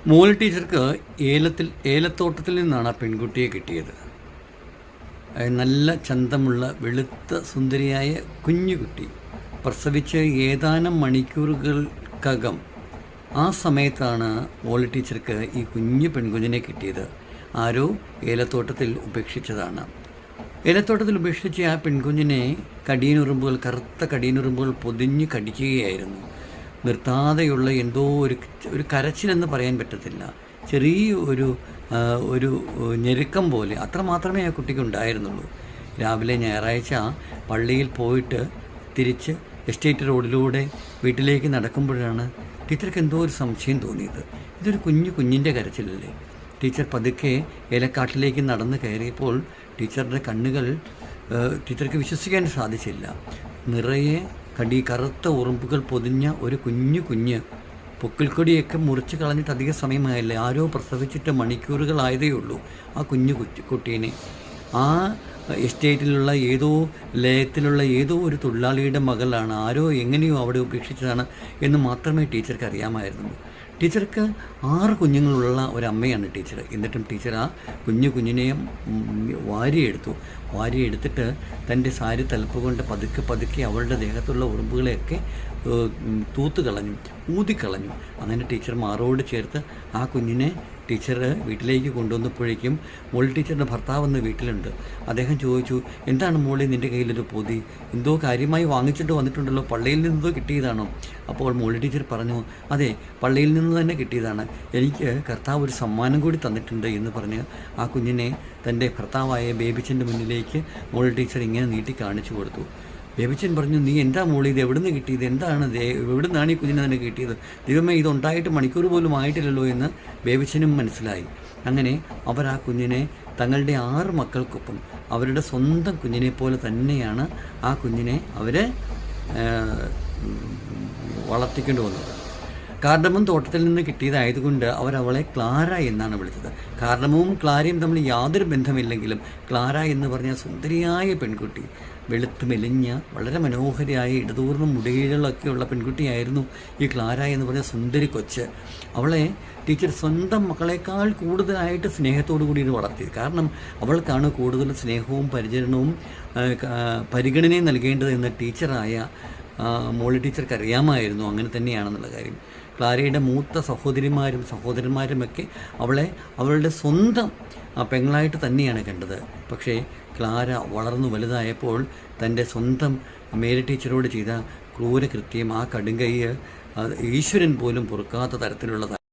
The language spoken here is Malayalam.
മോൾ ടീച്ചർക്ക് ഏലത്തോട്ടത്തിൽ നിന്നാണ് ആ പെൺകുട്ടിയെ കിട്ടിയത്. നല്ല ചന്തമുള്ള വെളുത്ത സുന്ദരിയായ കുഞ്ഞുകുട്ടി പ്രസവിച്ച് ഏതാനും മണിക്കൂറുകൾക്കകം ആ സമയത്താണ് മോൾ ടീച്ചർക്ക് ഈ കുഞ്ഞു പെൺകുഞ്ഞിനെ കിട്ടിയത്. ആരോ ഏലത്തോട്ടത്തിൽ ഉപേക്ഷിച്ചതാണ്. ഏലത്തോട്ടത്തിൽ ഉപേക്ഷിച്ച ആ പെൺകുഞ്ഞിനെ കറുത്ത കടിയനുറുമ്പുകൾ പൊതിഞ്ഞ് കടിക്കുകയായിരുന്നു. നിർത്താതെയുള്ള എന്തോ ഒരു കരച്ചിലെന്ന് പറയാൻ പറ്റത്തില്ല, ചെറിയ ഒരു ഞെരുക്കം പോലെ, അത്ര മാത്രമേ ആ കുട്ടിക്ക് ഉണ്ടായിരുന്നുള്ളൂ. രാവിലെ ഞായറാഴ്ച പള്ളിയിൽ പോയിട്ട് തിരിച്ച് എസ്റ്റേറ്റ് റോഡിലൂടെ വീട്ടിലേക്ക് നടക്കുമ്പോഴാണ് ടീച്ചർക്ക് എന്തോ ഒരു സംശയം തോന്നിയത്. ഇതൊരു കുഞ്ഞിൻ്റെ കരച്ചിലല്ലേ? ടീച്ചർ പതുക്കെ ഏലക്കാട്ടിലേക്ക് നടന്ന് കയറിയപ്പോൾ ടീച്ചറുടെ കണ്ണുകൾ ടീച്ചർക്ക് വിശ്വസിക്കാൻ സാധിച്ചില്ല. നിറയെ കറുത്ത ഉറുമ്പുകൾ പൊതിഞ്ഞ ഒരു കുഞ്ഞ് പൊക്കിൾക്കൊടിയൊക്കെ മുറിച്ച് കളഞ്ഞിട്ട് അധിക സമയമായല്ലേ, ആരോ പ്രസവിച്ചിട്ട് മണിക്കൂറുകളായതേ ഉള്ളൂ ആ കുട്ടീനെ. ആ എസ്റ്റേറ്റിലുള്ള ലയത്തിലുള്ള ഏതോ ഒരു തൊഴിലാളിയുടെ മകളാണ്. ആരോ എങ്ങനെയോ അവിടെ ഉപേക്ഷിച്ചതാണ് എന്ന് മാത്രമേ ടീച്ചർക്ക് അറിയാമായിരുന്നു. ടീച്ചർക്ക് 6 കുഞ്ഞുങ്ങളുള്ള ഒരമ്മയാണ് ടീച്ചർ. എന്നിട്ടും ടീച്ചർ ആ കുഞ്ഞിനെ വാരിയെടുത്തിട്ട് തൻ്റെ സാരി തലപ്പ് കൊണ്ട് പതുക്കെ അവളുടെ ദേഹത്തുള്ള ഉറുമ്പുകളെയൊക്കെ ഊതിക്കളഞ്ഞു. അങ്ങനെ ടീച്ചർ മാറോട് ചേർത്ത് ആ കുഞ്ഞിനെ ടീച്ചർ വീട്ടിലേക്ക് കൊണ്ടുവന്നപ്പോഴേക്കും മോൾ ടീച്ചറിൻ്റെ ഭർത്താവ് വന്ന് വീട്ടിലുണ്ട്. അദ്ദേഹം ചോദിച്ചു, എന്താണ് മോളെ നിൻ്റെ കയ്യിലൊരു പൊതി, എന്തോ കാര്യമായി വാങ്ങിച്ചിട്ട് വന്നിട്ടുണ്ടല്ലോ, പള്ളിയിൽ നിന്നോ കിട്ടിയതാണോ? അപ്പോൾ മോൾ ടീച്ചർ പറഞ്ഞു, അതെ, പള്ളിയിൽ നിന്ന് തന്നെ കിട്ടിയതാണ്, എനിക്ക് കർത്താവ് ഒരു സമ്മാനം കൂടി തന്നിട്ടുണ്ട് എന്ന് പറഞ്ഞ് ആ കുഞ്ഞിനെ തൻ്റെ ഭർത്താവായ ബേബിച്ചൻ്റെ മുന്നിലേക്ക് മോൾ ടീച്ചർ ഇങ്ങനെ നീട്ടി കാണിച്ചു കൊടുത്തു. ബേബിച്ചൻ പറഞ്ഞു, നീ എന്താ മോളി, ഇത് എവിടെ നിന്ന് കിട്ടിയത്, എവിടെ നിന്നാണ് ഈ കുഞ്ഞിനെ തന്നെ കിട്ടിയത്? ദൈവമേ, ഇതുണ്ടായിട്ട് മണിക്കൂർ പോലും ആയിട്ടില്ലല്ലോ എന്ന് ബേബിച്ചനും മനസ്സിലായി. അങ്ങനെ അവർ ആ കുഞ്ഞിനെ തങ്ങളുടെ 6 മക്കൾക്കൊപ്പം അവരുടെ സ്വന്തം കുഞ്ഞിനെ പോലെ തന്നെയാണ് ആ കുഞ്ഞിനെ അവർ വളർത്തിക്കൊണ്ട് വന്നത്. കാർഡമം തോട്ടത്തിൽ നിന്ന് കിട്ടിയതായതുകൊണ്ട് അവളെ ക്ലാര എന്നാണ് വിളിച്ചത്. കാർഡമവും ക്ലാരയും തമ്മിൽ യാതൊരു ബന്ധമില്ലെങ്കിലും ക്ലാര എന്ന് പറഞ്ഞ സുന്ദരിയായ പെൺകുട്ടി, വെളുത്ത് മെലിഞ്ഞ വളരെ മനോഹരിയായ ഇടതൂർന്ന മുടികളൊക്കെയുള്ള പെൺകുട്ടിയായിരുന്നു ഈ ക്ലാര എന്ന് പറഞ്ഞ സുന്ദരി കൊച്ച്. അവളെ ടീച്ചർ സ്വന്തം മക്കളെക്കാൾ കൂടുതലായിട്ട് സ്നേഹത്തോടു കൂടി ഇത് വളർത്തി. കാരണം അവൾക്കാണ് കൂടുതൽ സ്നേഹവും പരിചരണവും പരിഗണനയും നൽകേണ്ടതെന്ന് ടീച്ചറായ മോൾ ടീച്ചർക്ക് അറിയാമായിരുന്നു. അങ്ങനെ തന്നെയാണെന്നുള്ള കാര്യം. ക്ലാരയുടെ മൂത്ത സഹോദരന്മാരുമൊക്കെ അവളെ അവളുടെ സ്വന്തം പെങ്ങളായിട്ട് തന്നെയാണ് കണ്ടത്. പക്ഷേ ക്ലാര വളർന്നു വലുതായപ്പോൾ തൻ്റെ സ്വന്തം മേരി ടീച്ചറോട് ചെയ്ത ക്രൂരകൃത്യം, ആ കടുങ്കൈ ഈശ്വരൻ പോലും പൊറുക്കാത്ത തരത്തിലുള്ളതാണ്.